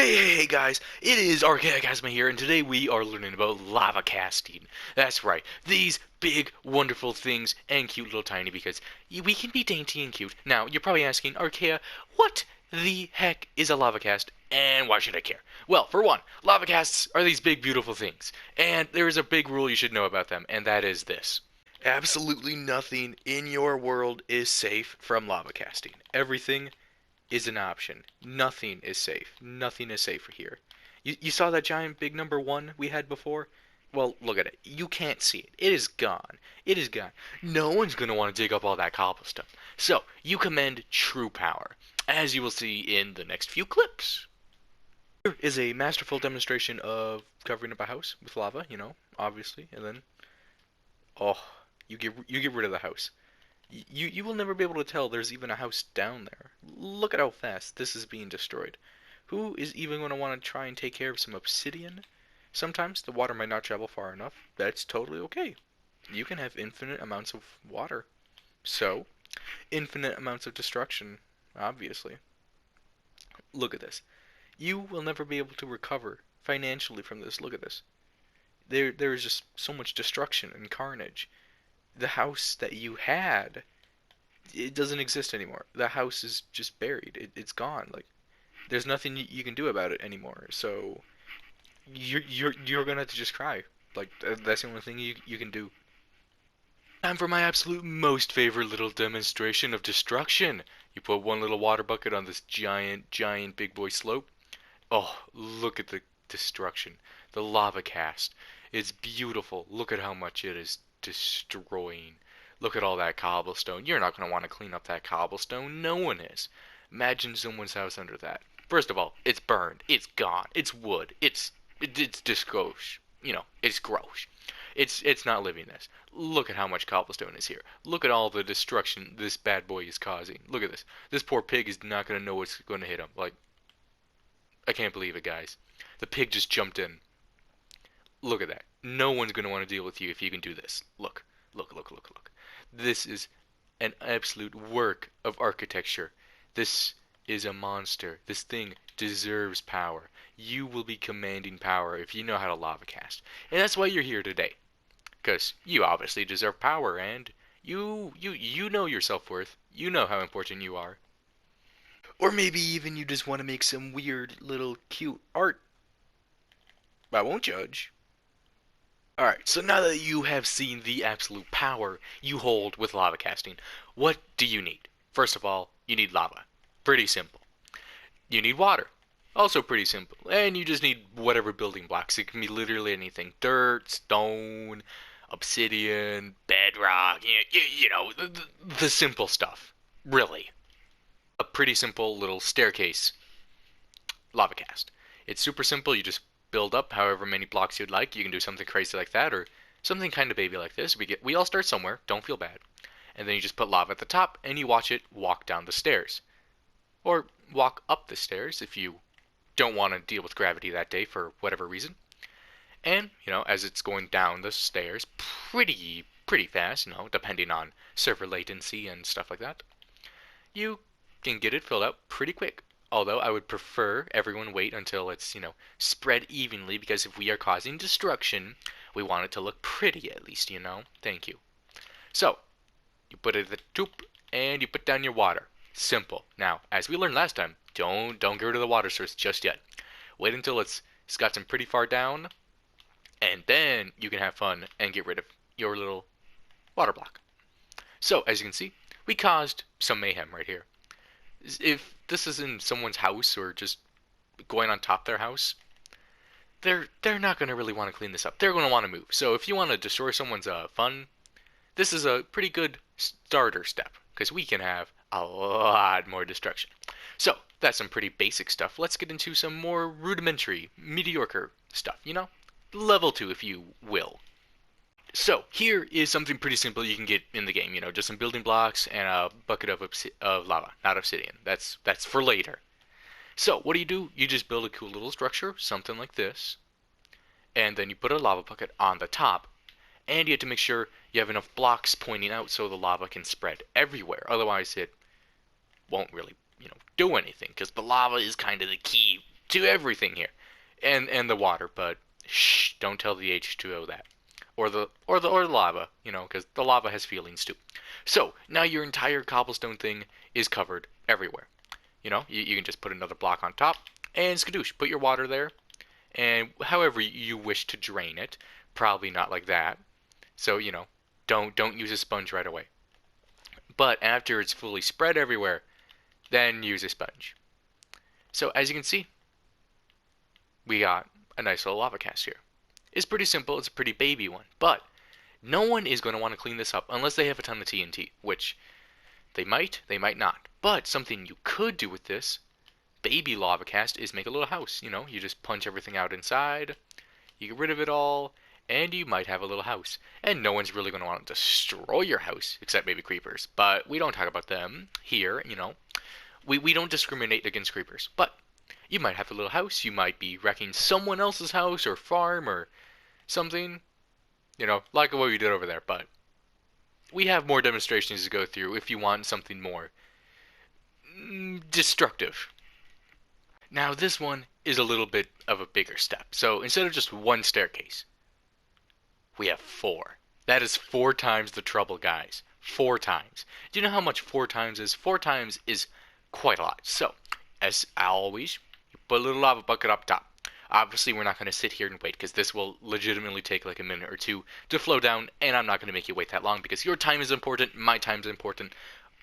Hey guys, it is Archaic Asma here, and today we are learning about lava casting. That's right, these big, wonderful things, and cute little tiny because we can be dainty and cute. Now, you're probably asking, Archaea, what the heck is a lava cast, and why should I care? Well, for one, lava casts are these big, beautiful things, and there is a big rule you should know about them, and that is this. Absolutely nothing in your world is safe from lava casting. Everything is an option. Nothing is safe. Nothing is safe here. You saw that giant big number one we had before? Well, look at it. You can't see it. It is gone. It is gone. No one's going to want to dig up all that cobblestone. So, you command true power, as you will see in the next few clips. Here is a masterful demonstration of covering up a house with lava, obviously, and then, oh, you get rid of the house. You will never be able to tell there's even a house down there. Look at how fast this is being destroyed. Who is even going to want to try and take care of some obsidian? Sometimes the water might not travel far enough. That's totally okay. You can have infinite amounts of water. So, infinite amounts of destruction, obviously. Look at this. You will never be able to recover financially from this. Look at this. There is just so much destruction and carnage. The house that you had, it doesn't exist anymore. The house is just buried. It's gone. Like there's nothing you can do about it anymore. So you're gonna have to just cry. Like that's the only thing you can do. Time for my absolute most favorite little demonstration of destruction. You put one little water bucket on this giant big boy slope. Oh, look at the destruction. The lava cast. It's beautiful. Look at how much it is destroying. Look at all that cobblestone. You're not going to want to clean up that cobblestone. No one is. Imagine someone's house under that. First of all, it's burned. It's gone. It's wood. It's disgross. It's gross. It's not living this. Look at how much cobblestone is here. Look at all the destruction this bad boy is causing. Look at this. This poor pig is not going to know what's going to hit him. Like, I can't believe it, guys. The pig just jumped in. Look at that. No one's going to want to deal with you if you can do this. Look. Look, look, look, look. This is an absolute work of architecture. This is a monster. This thing deserves power. You will be commanding power if you know how to lava cast. And that's why you're here today. Because you obviously deserve power and you know your self-worth. You know how important you are. Or maybe even you just want to make some weird little cute art. I won't judge. Alright, so now that you have seen the absolute power you hold with lava casting, what do you need? First of all, you need lava. Pretty simple. You need water. Also pretty simple. And you just need whatever building blocks. It can be literally anything. Dirt, stone, obsidian, bedrock, the simple stuff. Really. A pretty simple little staircase lava cast. It's super simple. You just build up however many blocks you'd like. You can do something crazy like that or something kind of baby like this. We all start somewhere. Don't feel bad. And then you just put lava at the top and you watch it walk down the stairs. Or walk up the stairs if you don't want to deal with gravity that day for whatever reason. And, as it's going down the stairs pretty fast, depending on server latency and stuff like that, you can get it filled out pretty quick. Although I would prefer everyone wait until it's, spread evenly because if we are causing destruction, we want it to look pretty at least, Thank you. So, you put it at the top and you put down your water. Simple. Now, as we learned last time, don't get rid of the water source just yet. Wait until it's gotten pretty far down, and then you can have fun and get rid of your little water block. So, as you can see, we caused some mayhem right here. If this is in someone's house or just going on top of their house, they're not going to really want to clean this up. They're going to want to move. So if you want to destroy someone's fun, this is a pretty good starter step because we can have a lot more destruction. So that's some pretty basic stuff. Let's get into some more rudimentary, mediocre stuff, Level 2 if you will. So, here is something pretty simple you can get in the game, just some building blocks and a bucket of lava, not obsidian. That's for later. So, what do? You just build a cool little structure, something like this, and then you put a lava bucket on the top, and you have to make sure you have enough blocks pointing out so the lava can spread everywhere. Otherwise, it won't really, do anything, because the lava is kind of the key to everything here, and the water. But shh, don't tell the H2O that, or the lava, because the lava has feelings too. So now your entire cobblestone thing is covered everywhere. You can just put another block on top, and skadoosh, put your water there, and however you wish to drain it. Probably not like that. So don't use a sponge right away. But after it's fully spread everywhere, then use a sponge. So as you can see, we got a nice little lava cast here. It's pretty simple. It's a pretty baby one, but no one is going to want to clean this up unless they have a ton of TNT, which they might not. But something you could do with this baby lava cast is make a little house. You just punch everything out inside, you get rid of it all, and you might have a little house. And no one's really going to want to destroy your house, except maybe creepers. But we don't talk about them here, We don't discriminate against creepers. But you might have a little house, you might be wrecking someone else's house or farm or something, like what we did over there. But we have more demonstrations to go through if you want something more destructive. Now this one is a little bit of a bigger step. So instead of just one staircase, we have 4. That is 4 times the trouble, guys. 4 times. Do you know how much 4 times is? 4 times is quite a lot. So, as always, you put a little lava bucket up top. Obviously, we're not going to sit here and wait, because this will legitimately take like a minute or two to flow down, and I'm not going to make you wait that long, because your time is important, my time is important,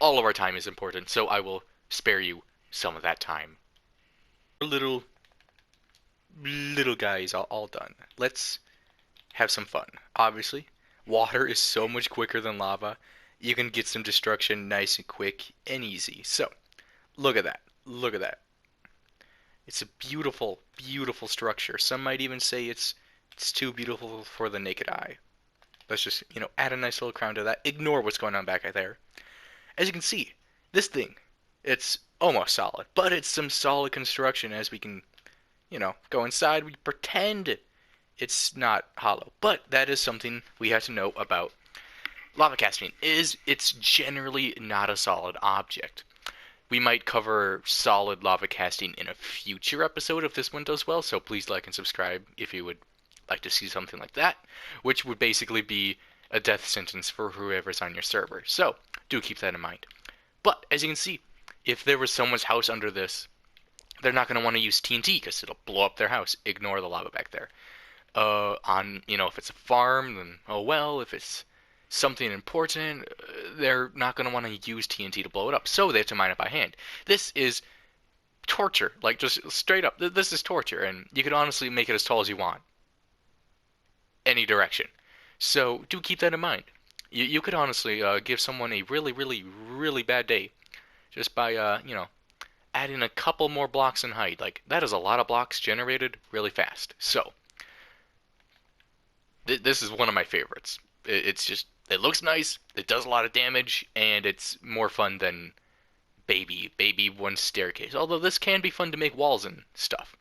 all of our time is important, so I will spare you some of that time. Little guy is all done. Let's have some fun. Obviously, water is so much quicker than lava. You can get some destruction nice and quick and easy. So, look at that. Look at that. It's a beautiful, beautiful structure. Some might even say it's too beautiful for the naked eye. Let's just, add a nice little crown to that. Ignore what's going on back there. As you can see, this thing, it's almost solid, but it's some solid construction. As we can, go inside, we pretend it's not hollow. But that is something we have to know about lava casting, is it's generally not a solid object. We might cover solid lava casting in a future episode if this one does well, so please like and subscribe if you would like to see something like that, which would basically be a death sentence for whoever's on your server. So, do keep that in mind. But, as you can see, if there was someone's house under this, they're not going to want to use TNT because it'll blow up their house. Ignore the lava back there. If it's a farm, then oh well. If it's something important, they're not going to want to use TNT to blow it up, so they have to mine it by hand. This is torture, like just straight up. This is torture, and you could honestly make it as tall as you want. Any direction. So do keep that in mind. You could honestly give someone a really, really, really bad day just by, adding a couple more blocks in height. Like, that is a lot of blocks generated really fast. So, this is one of my favorites. It's just, it looks nice, it does a lot of damage, and it's more fun than baby one staircase. Although this can be fun to make walls and stuff.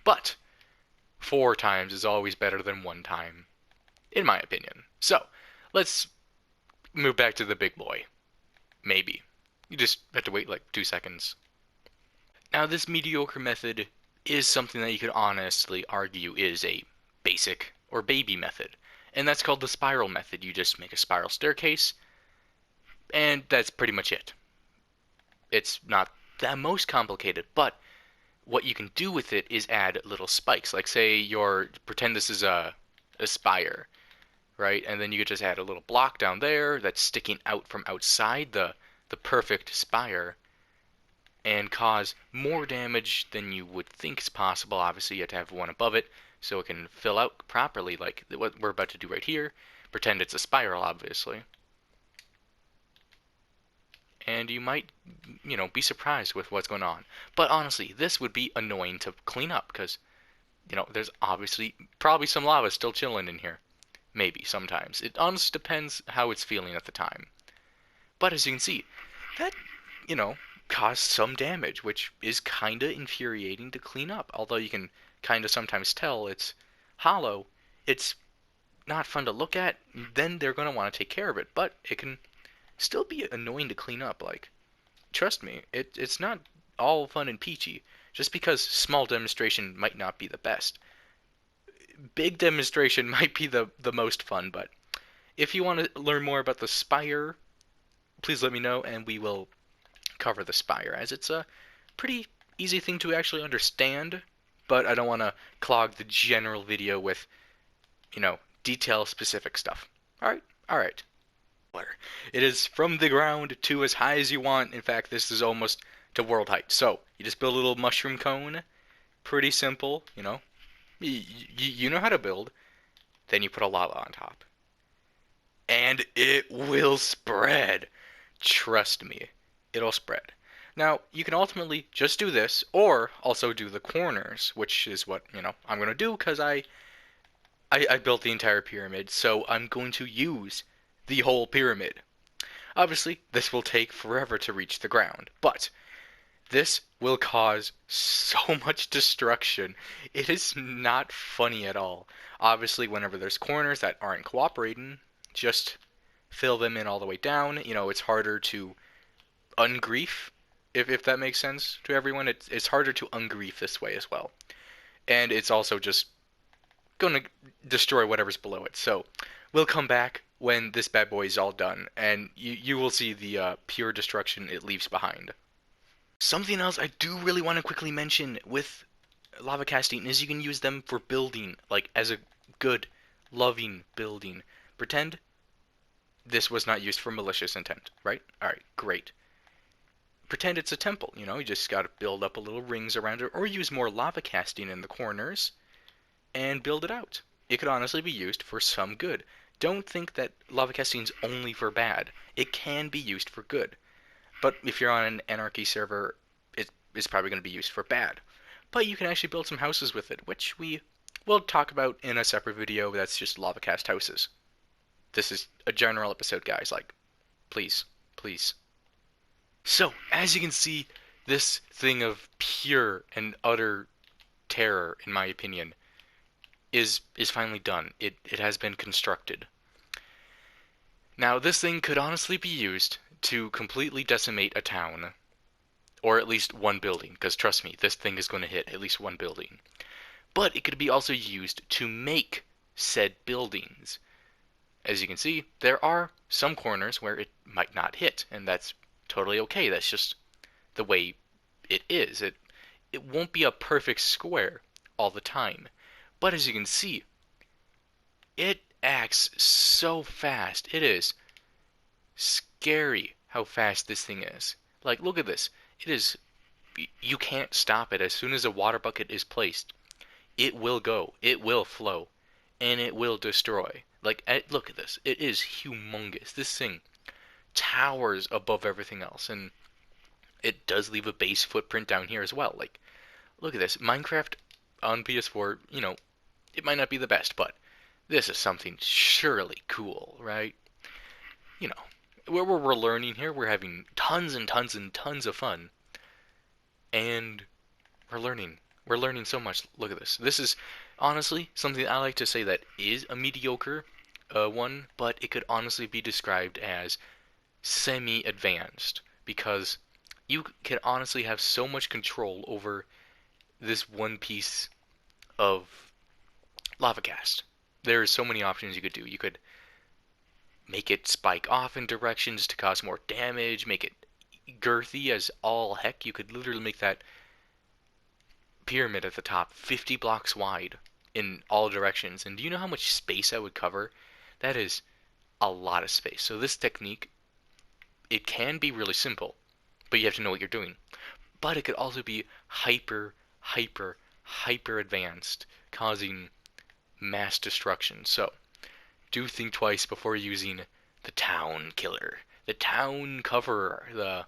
But 4 times is always better than 1 time, in my opinion. So, let's move back to the big boy. Maybe. You just have to wait like 2 seconds. Now, this mediocre method is something that you could honestly argue is a basic or baby method. And that's called the spiral method. You just make a spiral staircase, and that's pretty much it. It's not the most complicated, but what you can do with it is add little spikes. Like, say pretend this is a spire, right? And then you could just add a little block down there that's sticking out from outside the perfect spire, and cause more damage than you would think is possible. Obviously, you have to have one above it so it can fill out properly, like what we're about to do right here. Pretend it's a spiral, obviously. And you might, be surprised with what's going on. But honestly, this would be annoying to clean up, because, there's obviously probably some lava still chilling in here. Maybe, sometimes. It honestly depends how it's feeling at the time. But as you can see, that, caused some damage, which is kinda infuriating to clean up. Although you can kinda sometimes tell it's hollow, it's not fun to look at, then they're gonna want to take care of it. But it can still be annoying to clean up. Like, trust me, it's not all fun and peachy. just because small demonstration might not be the best. Big demonstration might be the most fun, but if you want to learn more about the spire, please let me know and we will cover the spire, as it's a pretty easy thing to actually understand, but I don't want to clog the general video with, detail specific stuff. Alright? Alright. It is from the ground to as high as you want. In fact, this is almost to world height. So, you just build a little mushroom cone. Pretty simple, You know how to build. Then you put a lava on top. And it will spread. Trust me, it'll spread. Now, you can ultimately just do this, or also do the corners, which is what, I'm going to do, because I built the entire pyramid, so I'm going to use the whole pyramid. Obviously, this will take forever to reach the ground, but this will cause so much destruction. It is not funny at all. Obviously, whenever there's corners that aren't cooperating, just fill them in all the way down. It's harder to ungrief, if that makes sense to everyone. It's harder to ungrief this way as well. And it's also just going to destroy whatever's below it. So we'll come back when this bad boy is all done, and you will see the pure destruction it leaves behind. Something else I do really want to quickly mention with lava casting is you can use them for building, like as a good, loving building. Pretend this was not used for malicious intent, right? Alright, great. Pretend it's a temple, you just gotta build up a little rings around it, or use more lava casting in the corners, and build it out. It could honestly be used for some good. Don't think that lava casting is only for bad. It can be used for good. But if you're on an anarchy server, it's probably going to be used for bad. But you can actually build some houses with it, which we will talk about in a separate video. That's just lavacast houses. This is a general episode, guys. Like, please, please. So, as you can see, this thing of pure and utter terror, in my opinion, is finally done. It has been constructed. Now, this thing could honestly be used to completely decimate a town, or at least one building, because trust me, this thing is going to hit at least one building. But it could be also used to make said buildings. As you can see, there are some corners where it might not hit, and that's totally okay. That's just the way it is. It won't be a perfect square all the time. But as you can see, it acts so fast. It is scary how fast this thing is. Like, look at this. It is, you can't stop it. As soon as a water bucket is placed, it will go, it will flow, and it will destroy. Like, look at this. It is humongous. This thing towers above everything else, and it does leave a base footprint down here as well. Like, look at this. Minecraft on PS4, it might not be the best, but this is something surely cool, right? We're learning here. We're having tons and tons and tons of fun. And we're learning. We're learning so much. Look at this. This is honestly something I like to say that is a mediocre one, but it could honestly be described as semi-advanced, because you can honestly have so much control over this one piece of lavacast. There's so many options you could do. You could make it spike off in directions to cause more damage, make it girthy as all heck. You could literally make that pyramid at the top 50 blocks wide in all directions. And do you know how much space that would cover? That is a lot of space. So this technique, it can be really simple, but you have to know what you're doing. But it could also be hyper advanced, causing mass destruction. So do think twice before using the town killer, the town coverer,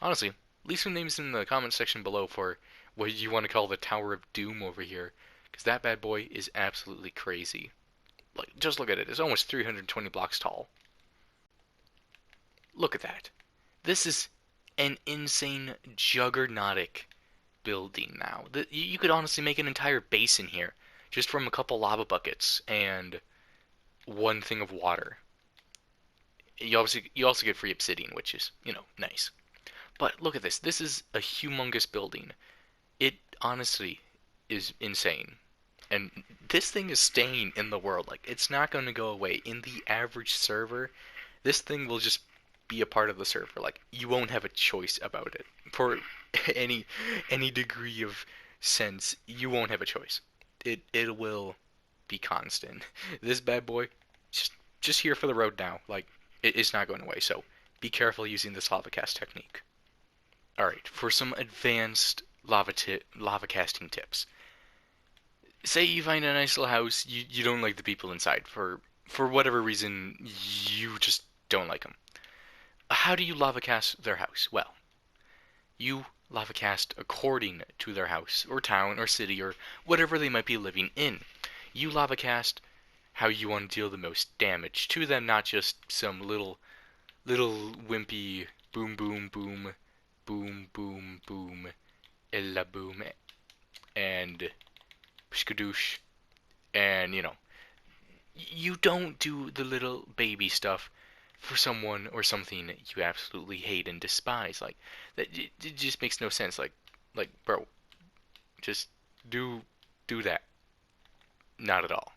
honestly, leave some names in the comment section below for what you want to call the Tower of Doom over here, because that bad boy is absolutely crazy. Like, just look at it. It's almost 320 blocks tall. Look at that. This is an insane juggernautic building now. You could honestly make an entire basin here just from a couple lava buckets and one thing of water. You also get free obsidian, which is, nice. But look at this. This is a humongous building. honestly is insane. And this thing is staying in the world. Like, it's not going to go away. In the average server, this thing will just be a part of the server. Like, you won't have a choice about it. For any any degree of sense, you won't have a choice. It will be constant. This bad boy, just just here for the road now. Like, it's not going away. So be careful using this lava cast technique. All right, for some advanced lava casting tips. Say you find a nice little house, you don't like the people inside for whatever reason, you just don't like them. How do you lava cast their house? Well, you lava cast according to their house or town or city or whatever they might be living in. You lava cast how you want to deal the most damage to them, not just some little wimpy boom boom boom boom boom boom ella boom and skadoosh, and you don't do the little baby stuff for someone or something that you absolutely hate and despise. Like, that it just makes no sense. Like, bro, just do that. Not at all.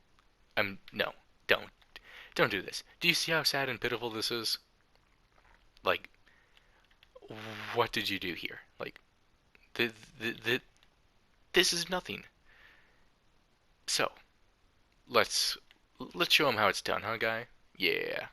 No, don't don't do this. Do you see how sad and pitiful this is? Like, what did you do here? Like, the this is nothing. So let's show him how it's done, huh, guy? Yeah.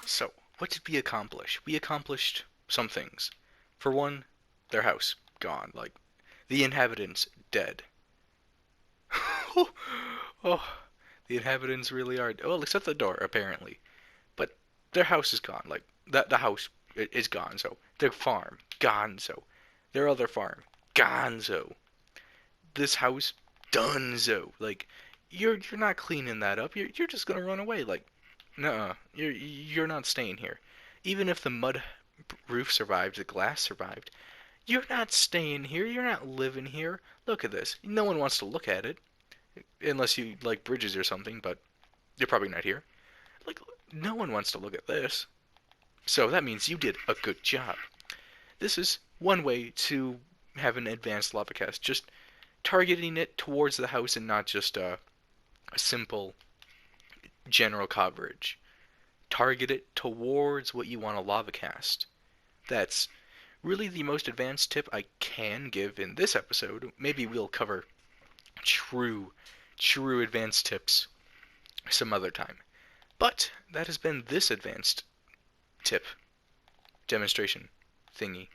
So, what did we accomplish? We accomplished some things. For one, their house gone. Like, the inhabitants dead. Oh, the inhabitants really are. Well, except the door, apparently. But their house is gone. Like, the house is gone. So their farm gone. So their other farm gone. So this house done. So like, you're not cleaning that up. You're just gonna run away. Like, nuh-uh. You're not staying here. Even if the mud roof survived, the glass survived. You're not staying here. You're not living here. Look at this. No one wants to look at it. Unless you like bridges or something, but you're probably not here. Like, no one wants to look at this. So that means you did a good job. This is one way to have an advanced lava cast, just targeting it towards the house and not just a simple general coverage. Target it towards what you want to lava cast. That's really the most advanced tip I can give in this episode. Maybe we'll cover true advanced tips some other time. But that has been this advanced tip demonstration thingy.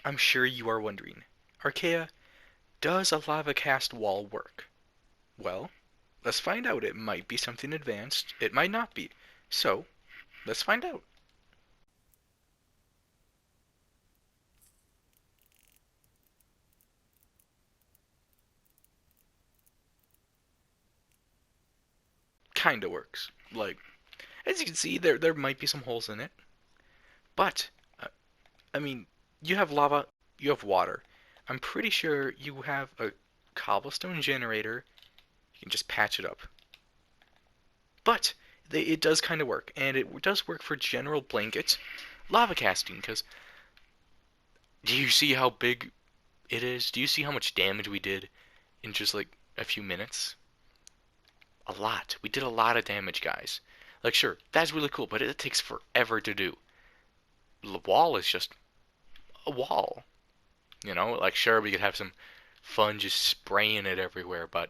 I'm sure you are wondering, Archaea, does a lava cast wall work? Well, let's find out. It might be something advanced. It might not be. So, let's find out. Kinda works. Like, as you can see, there might be some holes in it. But, I mean, you have lava, you have water. I'm pretty sure you have a cobblestone generator. You can just patch it up. But it does kind of work, and it does work for general blanket lava casting, because do you see how big it is? Do you see how much damage we did in just like a few minutes. A lot. We did a lot of damage, guys. Like, sure, that's really cool, but it takes forever to do. The wall is just a wall. Like, sure, we could have some fun just spraying it everywhere, but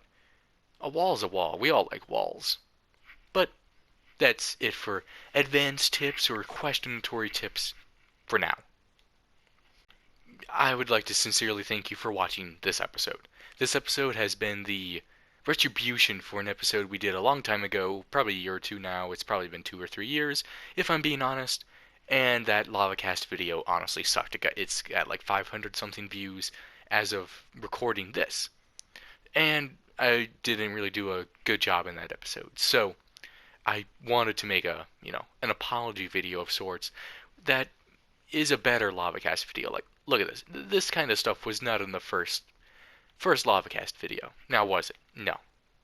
a wall's a wall. We all like walls. But that's it for advanced tips or questionatory tips for now. I would like to sincerely thank you for watching this episode. This episode has been the retribution for an episode we did a long time ago, probably a year or two now. It's probably been 2 or 3 years, if I'm being honest. And that lavacast video honestly sucked. It's got like 500 something views as of recording this. And I didn't really do a good job in that episode. So I wanted to make an apology video of sorts that is a better lavacast video. Like, look at this. This kind of stuff was not in the first lavacast video. Now, was it? No.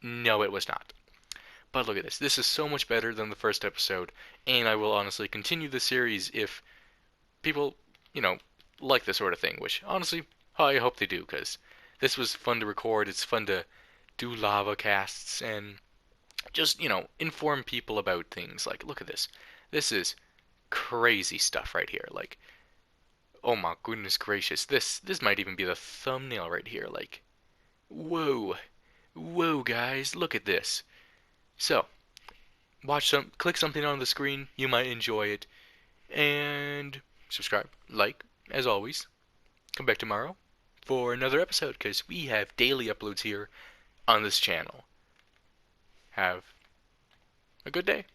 No, it was not. But look at this. This is so much better than the first episode, and I will honestly continue the series if people, like this sort of thing, which honestly, I hope they do, because this was fun to record. It's fun to do lava casts and just, inform people about things. Like, look at this. This is crazy stuff right here. Like, oh my goodness gracious. This might even be the thumbnail right here. Like, whoa. Whoa, guys, look at this. So, click something on the screen. You might enjoy it. And subscribe, like, as always. Come back tomorrow for another episode, because we have daily uploads here on this channel. Have a good day.